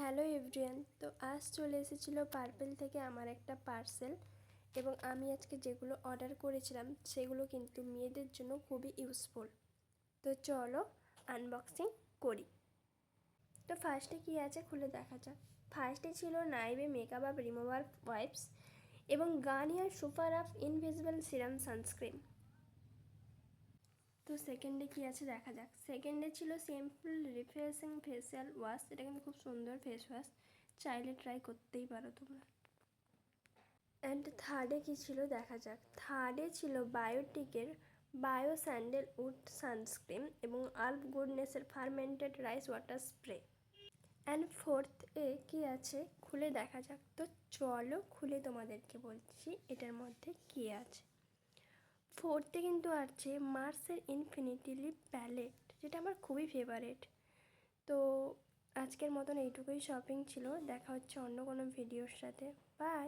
Hello everyone. তো আজ চলে এসেছিলো পার্পেল থেকে আমার একটা পার্সেল, এবং আমি আজকে যেগুলো অর্ডার করেছিলাম সেগুলো কিন্তু মেয়েদের জন্য খুবই ইউজফুল। তো চলো আনবক্সিং করি। তো ফার্স্টে কী আছে খুলে দেখা যাক। ফার্স্টে ছিল নাইভে মেকআপ আপ রিমুভার ওয়াইপস এবং Garnier super up invisible serum sunscreen. তো সেকেন্ডে কী আছে দেখা যাক। সেকেন্ডে ছিল সিম্পল রিফ্রেশিং ফেসিয়াল ওয়াশ। এটা কিন্তু খুব সুন্দর ফেস ওয়াশ, চাইলে ট্রাই করতেই পারো তোমরা। অ্যান্ড থার্ডে কী ছিল দেখা যাক। থার্ডে ছিল বায়োটিকের বায়ো স্যান্ডেলউড সানস্ক্রিন এবং আল্প গুডনেসের fermented rice water spray. And fourth এ কী আছে খুলে দেখা যাক। তো চলো খুলে তোমাদেরকে বলছি এটার মধ্যে কী আছে। ফোর্থে কিন্তু আছে মার্সের ইনফিনিটি লিপ প্যালেট, যেটা আমার খুবই ফেভারিট। তো আজকের মতন এইটুকুই শপিং ছিল। দেখা হচ্ছে অন্য কোনো ভিডিওর সাথে। বাই।